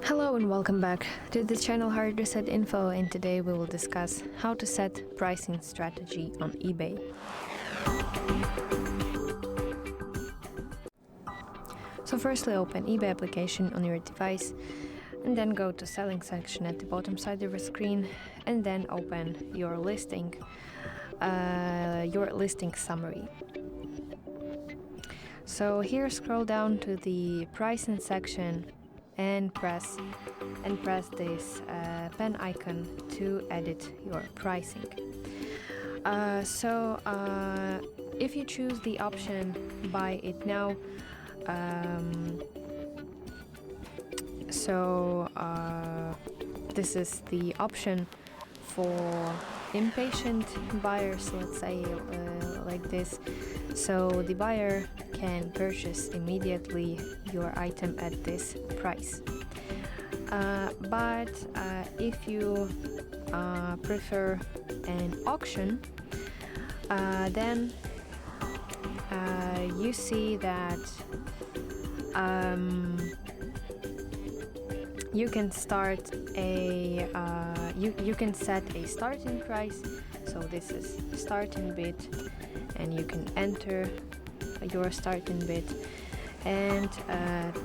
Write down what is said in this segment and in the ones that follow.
Hello and welcome back to the channel HardReset.Info, and today we will discuss how to set pricing strategy on eBay. So firstly, open eBay application on your device and then go to selling section at the bottom side of your screen, and then open your listing summary. So here scroll down to the pricing section and press this pen icon to edit your pricing. If you choose the option buy it now, this is the option for impatient buyers, let's say like this. So the buyer can purchase immediately your item at this price. But if you prefer an auction, then you see that you can start you can set a starting price. So this is starting bid, and you can enter your starting bid. And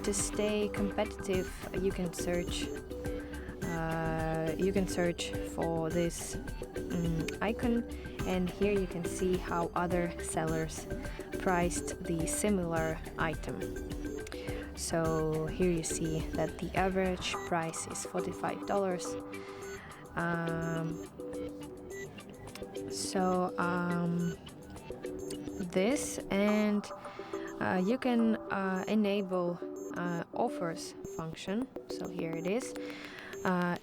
to stay competitive, you can search for this icon, and here you can see how other sellers priced the similar item. So here you see that the average price is $45. This, and you can enable offers function. So here it is.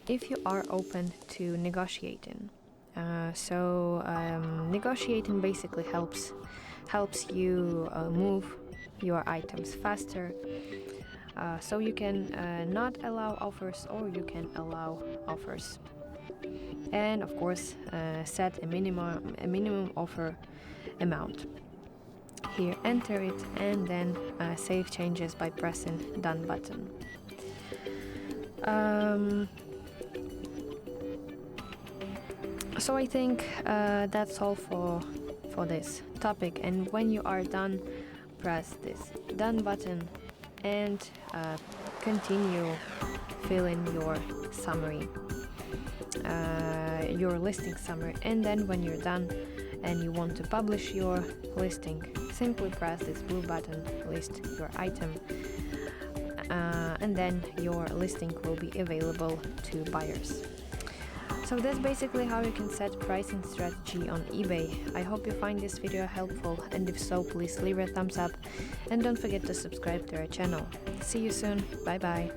If you are open to negotiating, negotiating basically helps you move your items faster. So you can not allow offers, or you can allow offers, and of course set a minimum offer amount. Here enter it, and then save changes by pressing done button. So I think that's all for this topic, and when you are done, press this done button and continue filling your summary, your listing summary. And then when you're done and you want to publish your listing, simply press this blue button, list your item, and then your listing will be available to buyers. So that's basically how you can set pricing strategy on eBay. I hope you find this video helpful, and if so, please leave a thumbs up and don't forget to subscribe to our channel. See you soon. Bye bye.